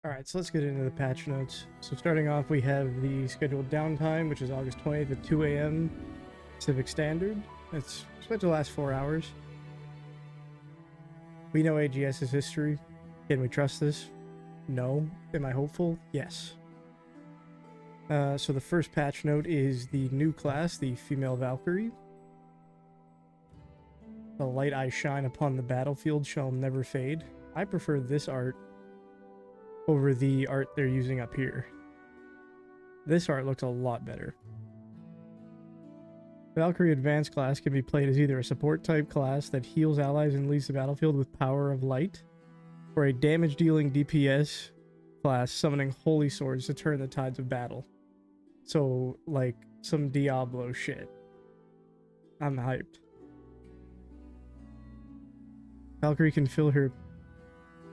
Alright, so let's get into the patch notes. So starting off, we have the scheduled downtime, which is August 20th at 2 a.m. Pacific Standard. It's supposed to last 4 hours. We know AGS's history. Can we trust this? No. Am I hopeful? Yes. So the first patch note is the new class, the female Valkyrie. The light I shine upon the battlefield shall never fade. I prefer this art over the art they're using up here. This art looks a lot better. Valkyrie Advanced class can be played as either a support type class that heals allies and leaves the battlefield with power of light, or a damage dealing DPS class summoning holy swords to turn the tides of battle. So, like, some Diablo shit. I'm hyped. Valkyrie can fill her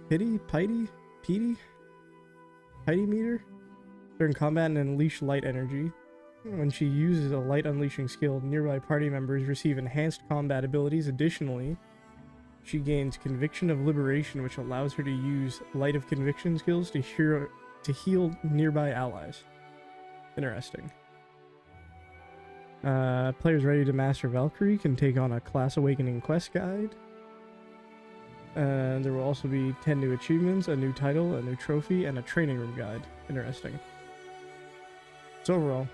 piety meter during combat and unleash light energy. When she uses a light unleashing skill, nearby party members receive enhanced combat abilities. Additionally, she gains Conviction of Liberation, which allows her to use Light of Conviction skills to heal nearby allies. Interesting. Players ready to master Valkyrie can take on a Class Awakening quest guide. There will also be 10 new achievements, a new title, a new trophy, and a training room guide. Interesting. So overall,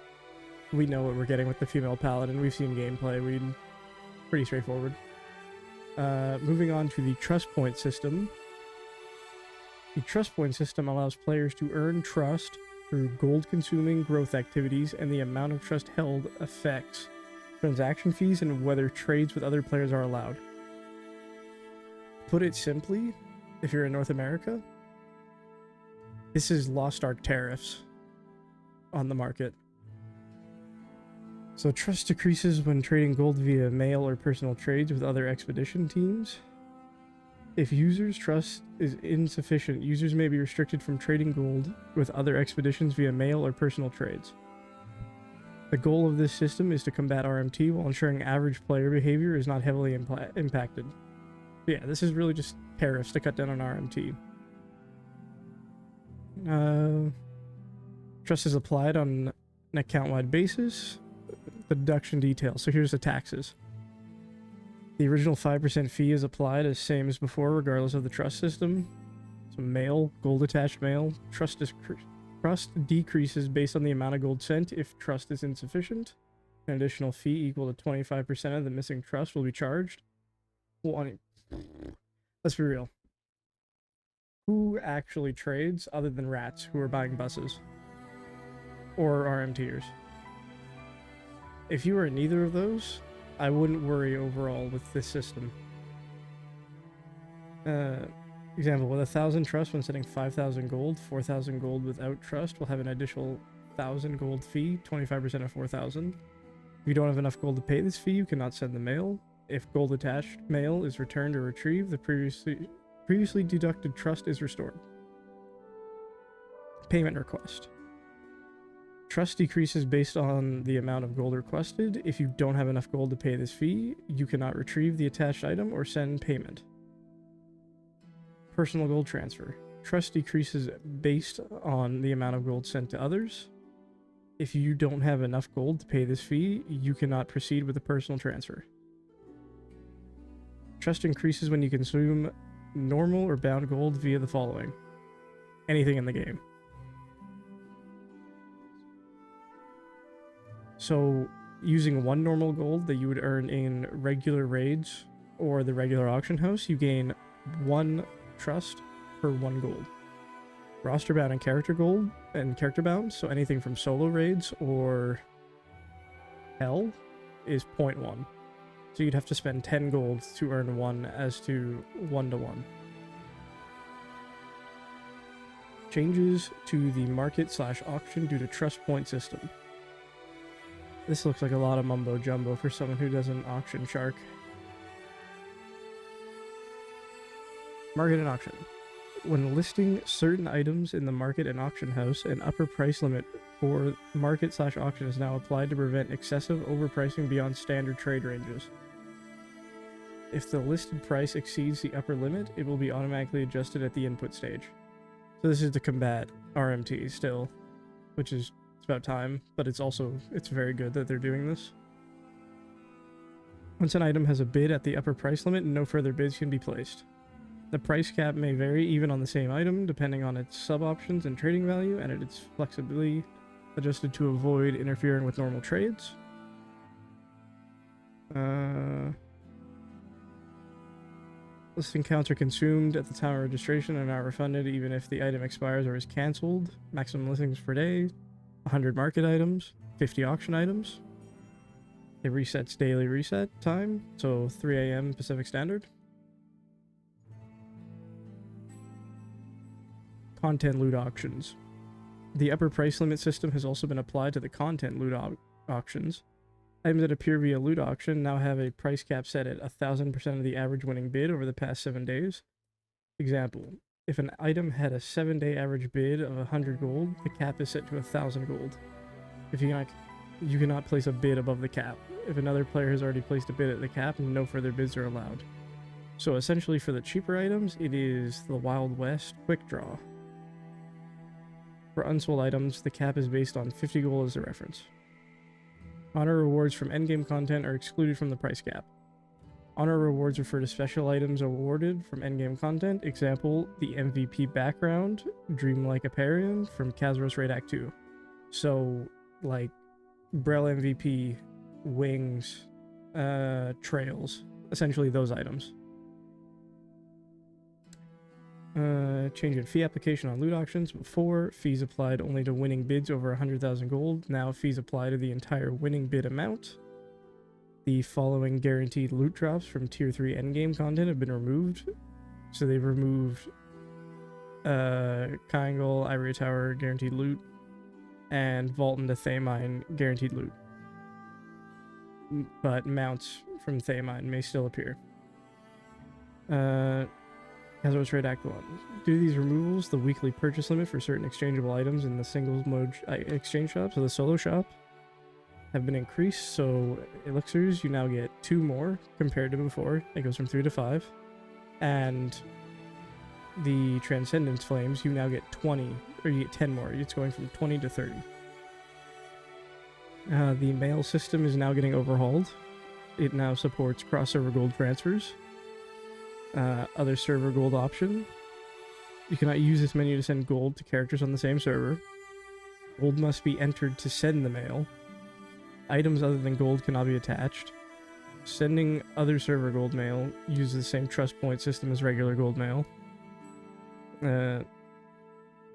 we know what we're getting with the female paladin. We've seen gameplay. Pretty straightforward. Moving on to the trust point system. The trust point system allows players to earn trust through gold-consuming growth activities, and the amount of trust held affects transaction fees and whether trades with other players are allowed. Put it simply, if you're in North America, this is Lost Ark tariffs on the market. So trust decreases when trading gold via mail or personal trades with other expedition teams. If users' trust is insufficient, users may be restricted from trading gold with other expeditions via mail or personal trades. The goal of this system is to combat RMT while ensuring average player behavior is not heavily impacted. Yeah, this is really just tariffs to cut down on RMT. Trust is applied on an account-wide basis. The deduction details. So here's the taxes. The original 5% fee is applied as same as before, regardless of the trust system. So mail, gold attached mail. Trust decreases based on the amount of gold sent if trust is insufficient. An additional fee equal to 25% of the missing trust will be charged. Let's be real. Who actually trades other than rats who are buying buses? Or RMTers? If you are neither of those, I wouldn't worry overall with this system. Example, with 1,000 trust when sending 5,000 gold, 4,000 gold without trust will have an additional 1,000 gold fee, 25% of 4,000. If you don't have enough gold to pay this fee, you cannot send the mail. If gold attached mail is returned or retrieved, the previously deducted trust is restored. Payment request. Trust decreases based on the amount of gold requested. If you don't have enough gold to pay this fee, you cannot retrieve the attached item or send payment. Personal gold transfer. Trust decreases based on the amount of gold sent to others. If you don't have enough gold to pay this fee, you cannot proceed with a personal transfer. Trust increases when you consume normal or bound gold via the following. Anything in the game. So, using 1 normal gold that you would earn in regular raids or the regular auction house, you gain 1 trust per 1 gold. Roster bound and character gold and character bound, so anything from solo raids or hell, is 0.1. So you'd have to spend 10 gold to earn 1 as to 1-to-1. Changes to the market/auction due to trust point system. This looks like a lot of mumbo jumbo for someone who doesn't auction shark. Market and auction. When listing certain items in the market and auction house, an upper price limit for market/auction is now applied to prevent excessive overpricing beyond standard trade ranges. If the listed price exceeds the upper limit, it will be automatically adjusted at the input stage. So this is to combat RMT still, which is it's about time, but it's very good that they're doing this. Once an item has a bid at the upper price limit, no further bids can be placed. The price cap may vary even on the same item, depending on its sub-options and trading value, and it is flexibly adjusted to avoid interfering with normal trades. Listing counts are consumed at the time of registration and are refunded even if the item expires or is cancelled. Maximum listings per day, 100 market items, 50 auction items. It resets daily reset time, so 3 a.m. Pacific Standard. Content loot auctions. The upper price limit system has also been applied to the content loot auctions. Items that appear via loot auction now have a price cap set at 1000% of the average winning bid over the past 7 days. Example, if an item had a 7-day average bid of 100 gold, the cap is set to 1000 gold. If you cannot place a bid above the cap. If another player has already placed a bid at the cap, no further bids are allowed. So essentially for the cheaper items, it is the Wild West quick draw. For unsold items, the cap is based on 50 gold as the reference. Honor rewards from endgame content are excluded from the price cap. Honor rewards refer to special items awarded from endgame content. Example, the MVP background, Dreamlike Aparion from Kazros Raid Act 2. So, like, Brel MVP, Wings, Trails. Essentially those items. Change in fee application on loot auctions. Before, fees applied only to winning bids over 100,000 gold. Now fees apply to the entire winning bid amount. The following guaranteed loot drops from tier 3 endgame content have been removed. So they've removed Kaingal, Ivory Tower guaranteed loot, and Vault into Thamine guaranteed loot. But mounts from Thamine may still appear. Kazros Raid Act 1. Due to these removals, the weekly purchase limit for certain exchangeable items in the singles mode exchange shop, so the solo shop, have been increased. So elixirs, you now get 2 more compared to before. It goes from 3 to 5. And the Transcendence Flames, you now get 20, or you get 10 more. It's going from 20 to 30. The mail system is now getting overhauled. It now supports cross-server gold transfers. Other server gold option. You cannot use this menu to send gold to characters on the same server. Gold must be entered to send the mail. Items other than gold cannot be attached. Sending other server gold mail uses the same trust point system as regular gold mail.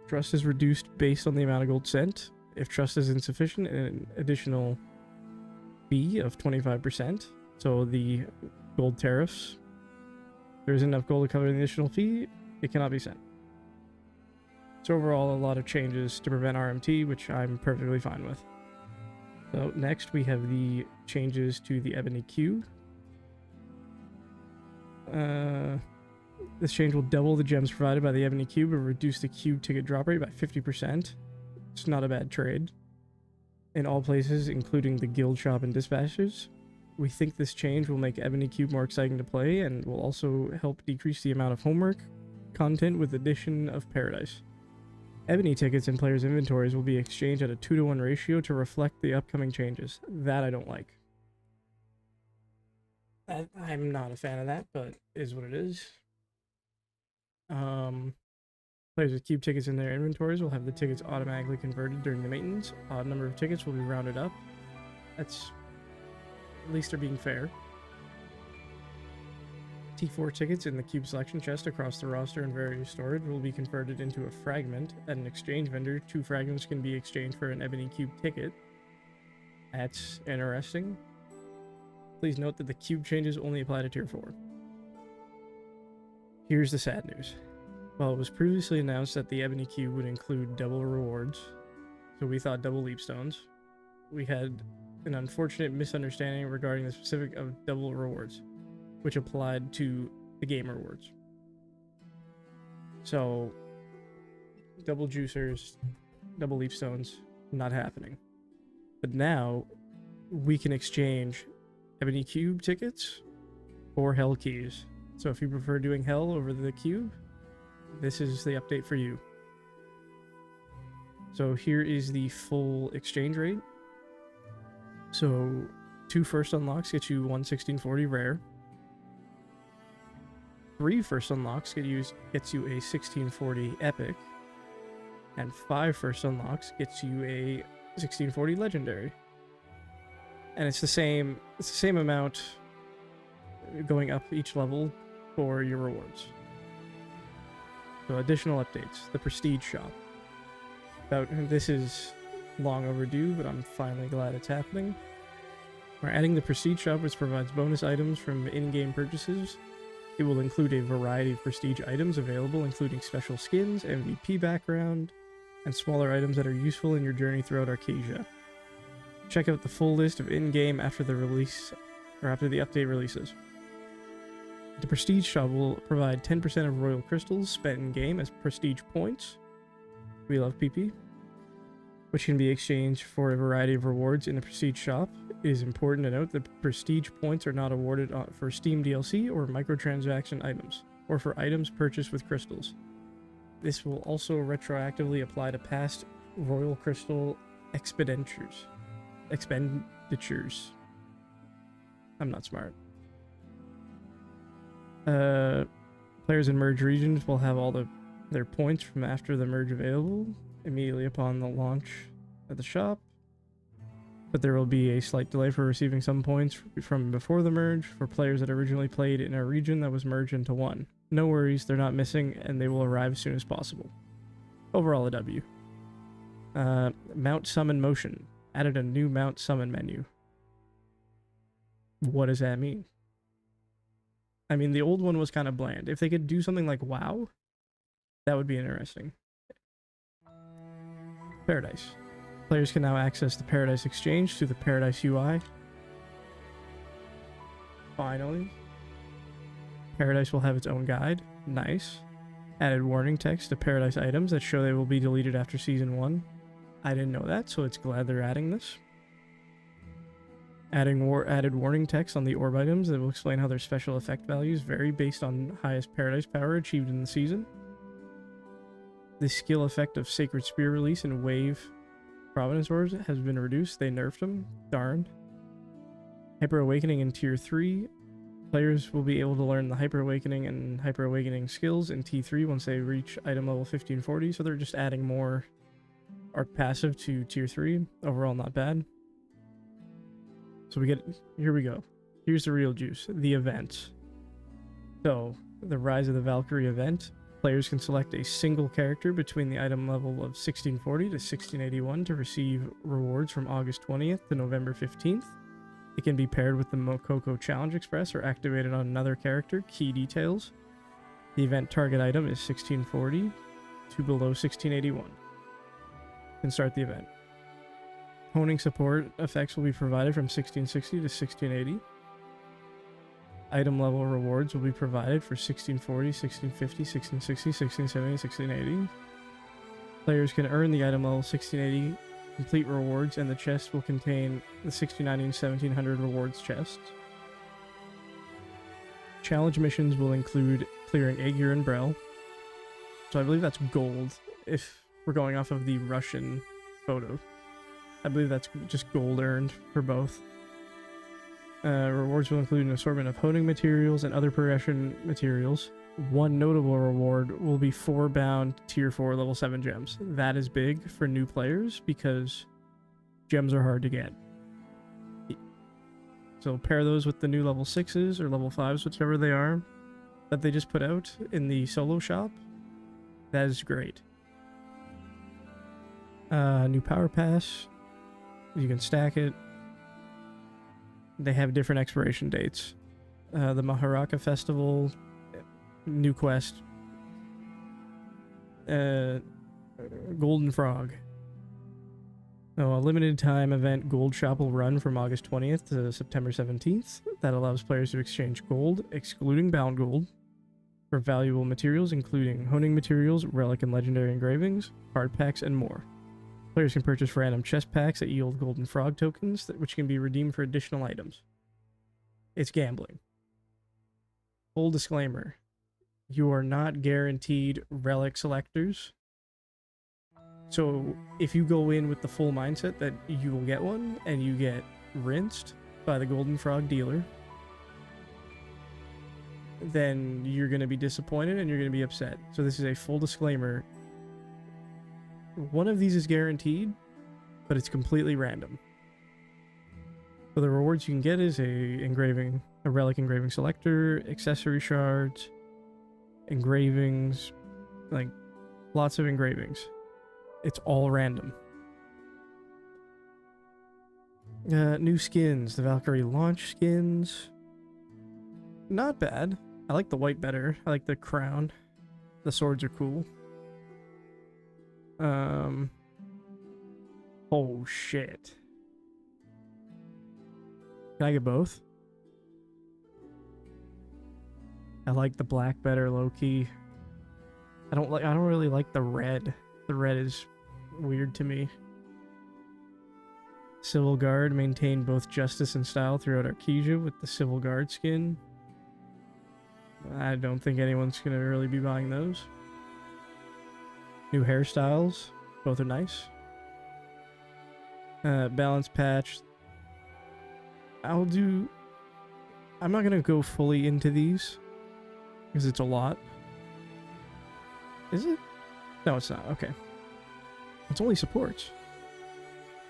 Trust is reduced based on the amount of gold sent. If trust is insufficient, an additional fee of 25%. So the gold tariffs. If there isn't enough gold to cover the additional fee, it cannot be sent. So overall, a lot of changes to prevent RMT, which I'm perfectly fine with. So next we have the changes to the Ebony Cube. This change will double the gems provided by the Ebony Cube and reduce the cube ticket drop rate by 50%. It's not a bad trade. In all places, including the guild shop and dispatches. We think this change will make Ebony Cube more exciting to play and will also help decrease the amount of homework content with the addition of Paradise. Ebony tickets in players' inventories will be exchanged at a 2-to-1 ratio to reflect the upcoming changes. That I don't like. I'm not a fan of that, but is what it is. Players with cube tickets in their inventories will have the tickets automatically converted during the maintenance. Odd number of tickets will be rounded up. That's... at least they're being fair. T4 tickets in the cube selection chest across the roster and various storage will be converted into a fragment. At an exchange vendor, 2 fragments can be exchanged for an Ebony Cube ticket. That's interesting. Please note that the cube changes only apply to tier 4. Here's the sad news. While it was previously announced that the Ebony Cube would include double rewards, so we thought double leap stones, we had an unfortunate misunderstanding regarding the specific of double rewards, which applied to the game rewards. So, double juicers, double leap stones, not happening. But now, we can exchange Ebony Cube tickets or Hell keys. So if you prefer doing Hell over the Cube, this is the update for you. So here is the full exchange rate. So 2 first unlocks get you 1/1640 rare. 3 first unlocks gets you a 1640 epic. And 5 first unlocks gets you a 1640 legendary. And it's the same amount going up each level for your rewards. So additional updates. The Prestige Shop. This is long overdue, but I'm finally glad it's happening. We're adding the Prestige Shop, which provides bonus items from in-game purchases. It will include a variety of prestige items available, including special skins, MVP background, and smaller items that are useful in your journey throughout Arcasia. Check out the full list of in-game after the update releases. The Prestige Shop will provide 10% of royal crystals spent in-game as prestige points. We love PP. Which can be exchanged for a variety of rewards in the Prestige Shop. It is important to note that prestige points are not awarded for Steam DLC or microtransaction items, or for items purchased with crystals. This will also retroactively apply to past Royal Crystal expenditures. I'm not smart. Players in merge regions will have all their points from after the merge available immediately upon the launch at the shop, but there will be a slight delay for receiving some points from before the merge for players that originally played in a region that was merged into one. No worries, they're not missing, and they will arrive as soon as possible. Overall, a W. Mount Summon Motion. Added a new Mount Summon menu. What does that mean? I mean, the old one was kind of bland. If they could do something like WoW, that would be interesting. Paradise. Players can now access the Paradise Exchange through the Paradise UI. Finally. Paradise will have its own guide. Nice. Added warning text to Paradise items that show they will be deleted after Season 1. I didn't know that, so it's glad they're adding this. Added warning text on the orb items that will explain how their special effect values vary based on highest Paradise power achieved in the season. The skill effect of Sacred Spear release and Wave Providence Orbs has been reduced. They nerfed them. Darn. Hyper Awakening in Tier 3. Players will be able to learn the Hyper Awakening and Hyper Awakening skills in T3 once they reach item level 1540. So they're just adding more Arc Passive to Tier 3. Overall, not bad. So here we go. Here's the real juice. The events. So, the Rise of the Valkyrie event. Players can select a single character between the item level of 1640 to 1681 to receive rewards from August 20th to November 15th. It can be paired with the Mokoko Challenge Express or activated on another character. Key details. The event target item is 1640 to below 1681. Can start the event. Honing support effects will be provided from 1660 to 1680. Item level rewards will be provided for 1640, 1650, 1660, 1670, 1680. Players can earn the item level 1680 complete rewards, and the chest will contain the 1690 and 1700 rewards chests. Challenge missions will include clearing Aegir and Brel. So I believe that's gold, if we're going off of the Russian photo. I believe that's just gold earned for both. Rewards will include an assortment of honing materials and other progression materials. One notable reward will be 4 bound tier 4 level 7 gems. That is big for new players because gems are hard to get. So pair those with the new level 6s or level 5s, whichever they are, that they just put out in the solo shop. That is great. New power pass. You can stack it. They have different expiration dates. The Maharaka Festival, new quest, Golden Frog. So a limited time event gold shop will run from August 20th to September 17th. That allows players to exchange gold, excluding bound gold, for valuable materials including honing materials, relic and legendary engravings, card packs, and more. Players can purchase random chest packs that yield Golden Frog tokens, which can be redeemed for additional items. It's gambling. Full disclaimer. You are not guaranteed relic selectors. So if you go in with the full mindset that you will get one and you get rinsed by the Golden Frog dealer, then you're going to be disappointed and you're going to be upset. So this is a full disclaimer. One of these is guaranteed, but it's completely random. So the rewards you can get is a relic engraving selector, accessory shards, engravings, like lots of engravings. It's all random. New skins, the Valkyrie launch skins. Not bad. I like the white better. I like the crown. The swords are cool. Oh shit. Can I get both? I like the black better, low key. I don't really like the red. The red is weird to me. Civil Guard maintained both justice and style throughout Arkesia with the Civil Guard skin. I don't think anyone's gonna really be buying those. New hairstyles, both are nice. Balance patch. I'm not gonna go fully into these because it's a lot. Is it? No, it's not. Okay. It's only supports.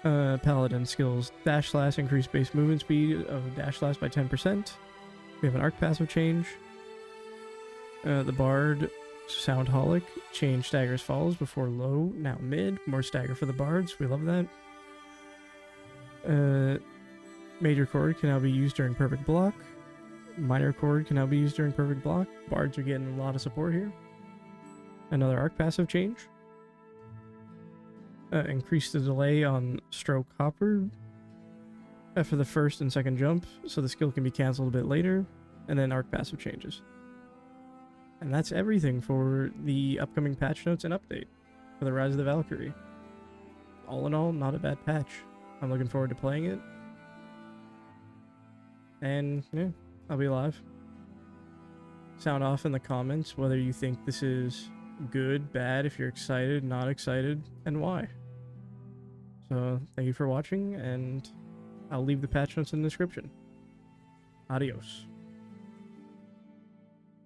Paladin skills. Dash slash, increase base movement speed of dash slash by 10%. We have an arc passive change. The Bard, Soundholic, change staggers falls before low, now mid. More stagger for the Bards. We love that. Major chord can now be used during perfect block. Minor chord can now be used during perfect block. Bards are getting a lot of support here. Another arc passive change. Increase the delay on stroke hopper for the first and second jump, so the skill can be cancelled a bit later, and then arc passive changes. And that's everything for the upcoming patch notes and update for the Rise of the Valkyrie. All in all, not a bad patch. I'm looking forward to playing it. And yeah, I'll be live. Sound off in the comments whether you think this is good, bad, if you're excited, not excited, and why. So thank you for watching, and I'll leave the patch notes in the description. Adios.